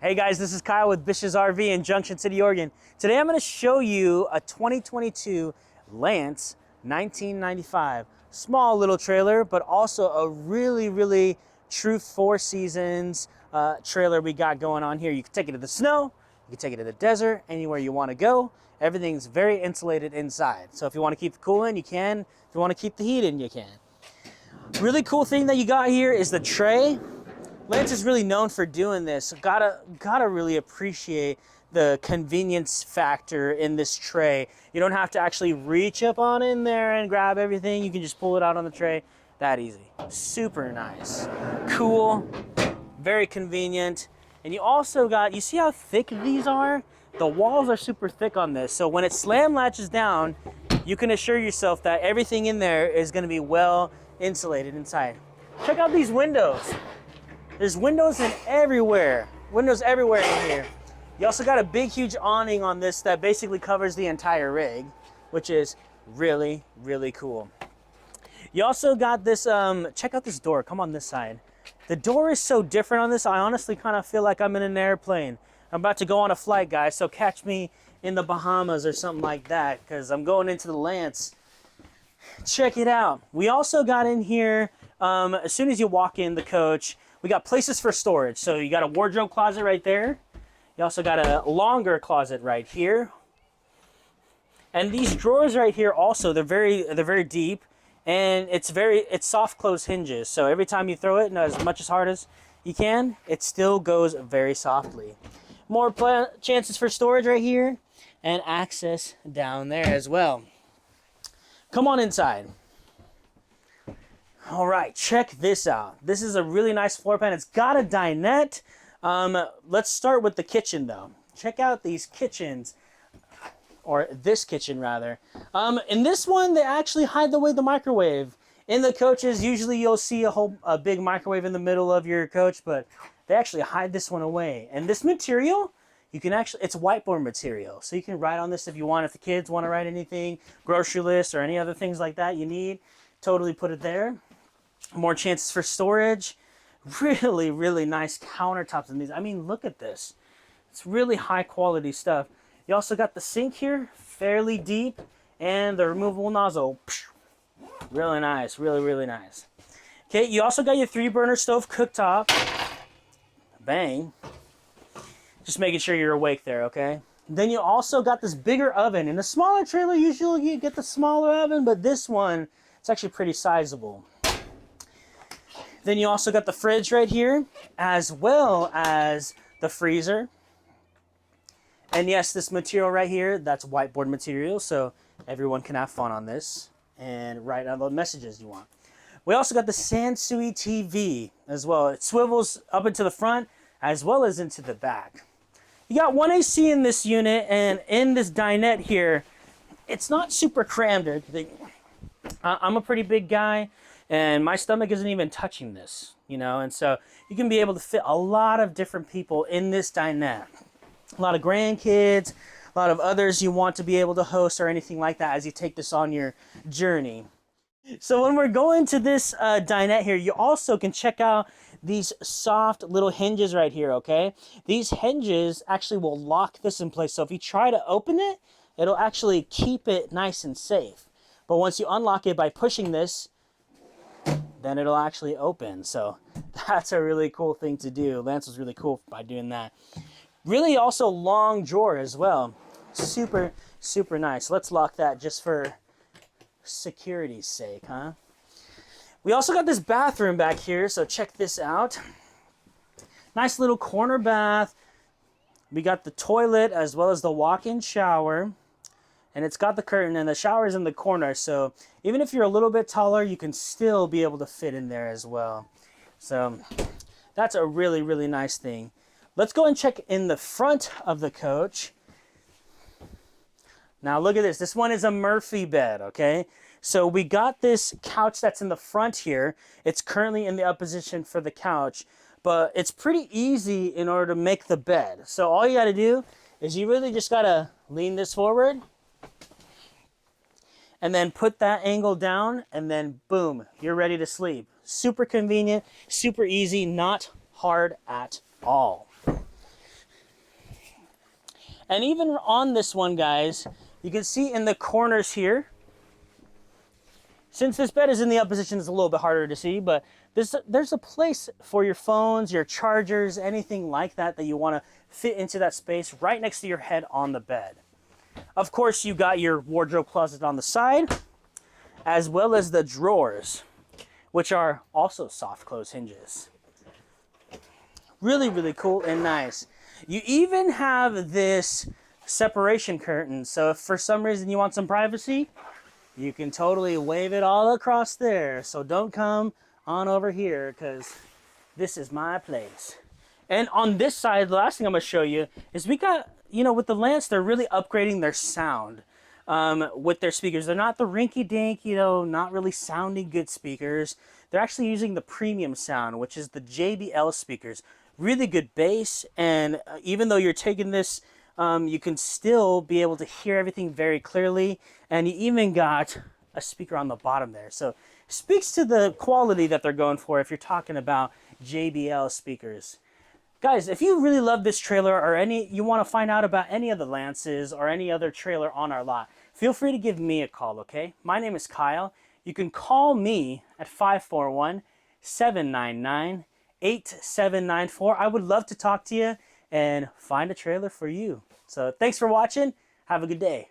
Hey guys, this is Kyle with BISH'S RV in Junction City, Oregon. Today I'm going to show you a 2022 Lance 1995. Small little trailer, but also a really true four seasons trailer we got going on here. You can take it to the snow, you can take it to the desert, anywhere you want to go. Everything's very insulated inside. So if you want to keep the cool in, you can. If you want to keep the heat in, you can. Really cool thing that you got here is the tray. Lance is really known for doing this. Gotta really appreciate the convenience factor in this tray. You don't have to actually reach up on in there and grab everything. You can just pull it out on the tray. That easy. Super nice. Cool. Very convenient. And you also got, you see how thick these are? The walls are super thick on this. So when it slam latches down, you can assure yourself that everything in there is gonna be well insulated inside. Check out these windows. There's windows everywhere. Windows everywhere in here. You also got a big, huge awning on this that basically covers the entire rig, which is really cool. You also got this, check out this door. Come on this side. The door is so different on this. I honestly kind of feel like I'm in an airplane. I'm about to go on a flight, guys, so catch me in the Bahamas or something like that, because I'm going into the Lance. Check it out. We also got in here, as soon as you walk in the coach, we got places for storage. So you got a wardrobe closet right there. You also got a longer closet right here. And these drawers right here also, they're very deep, and it's soft close hinges. So every time you throw it, as much as hard as you can, it still goes very softly. More chances for storage right here and access down there as well. Come on inside. All right, check this out. This is a really nice floor plan. It's got a dinette. Let's start with the kitchen though. Check out these kitchens, or this kitchen rather. In this one, they actually hide away the microwave. In the coaches, usually you'll see a big microwave in the middle of your coach, but they actually hide this one away. And this material, you can actually, it's whiteboard material. So you can write on this if you want, if the kids want to write anything, grocery lists or any other things like that you need, totally put it there. More chances for storage. Really nice countertops in these. I mean, look at this. It's really high quality stuff. You also got the sink here, fairly deep, and the removable nozzle. Really nice, really nice. Okay, you also got your 3-burner stove cooktop. Bang. Just making sure you're awake there, okay? Then you also got this bigger oven. In a smaller trailer, usually you get the smaller oven, but this one, it's actually pretty sizable. Then you also got the fridge right here, as well as the freezer. And yes, this material right here, that's whiteboard material, so everyone can have fun on this and write out the messages you want. We also got the Sansui TV as well. It swivels up into the front as well as into the back. You got one AC in this unit, and in this dinette here, it's not super crammed or anything. I'm a pretty big guy, and my stomach isn't even touching this, you know, and so you can be able to fit a lot of different people in this dinette. A lot of grandkids, a lot of others you want to be able to host or anything like that as you take this on your journey. So when we're going to this dinette here, you also can check out these soft little hinges right here, okay? These hinges actually will lock this in place. So if you try to open it, it'll actually keep it nice and safe. But once you unlock it by pushing this, then it'll actually open. So that's a really cool thing to do. Lance was really cool by doing that. Really also long drawer as well. Super nice. Let's lock that just for security's sake, huh? We also got this bathroom back here, so check this out. Nice little corner bath. We got the toilet as well as the walk-in shower. And it's got the curtain, and the shower is in the corner, so even if you're a little bit taller, you can still be able to fit in there as well. So that's a really nice thing. Let's go and check in the front of the coach. Now look at this. This one is a Murphy bed, okay? So we got this couch that's in the front here. It's currently in the up position for the couch, but it's pretty easy in order to make the bed. So all you gotta do is you really just gotta lean this forward, and then put that angle down, and then boom, you're ready to sleep. Super convenient, super easy, not hard at all. And even on this one, guys, you can see in the corners here, since this bed is in the up position, it's a little bit harder to see, but there's a place for your phones, your chargers, anything like that that you want to fit into that space right next to your head on the bed. Of course, you got your wardrobe closet on the side, as well as the drawers, which are also soft close hinges. Really, really cool and nice. You even have this separation curtain, so if for some reason you want some privacy, you can totally wave it all across there. So don't come on over here, because this is my place. And on this side, the last thing I'm going to show you is we got, you know, with the Lance, they're really upgrading their sound with their speakers. They're not the rinky-dink, you know, not really sounding good speakers. They're actually using the premium sound, which is the JBL speakers. Really good bass, and even though you're taking this, you can still be able to hear everything very clearly, and you even got a speaker on the bottom there. So speaks to the quality that they're going for if you're talking about JBL speakers. Guys, if you really love this trailer, or you want to find out about any of the Lances or any other trailer on our lot, feel free to give me a call, okay? My name is Kyle. You can call me at 541-799-8794. I would love to talk to you and find a trailer for you. So thanks for watching. Have a good day.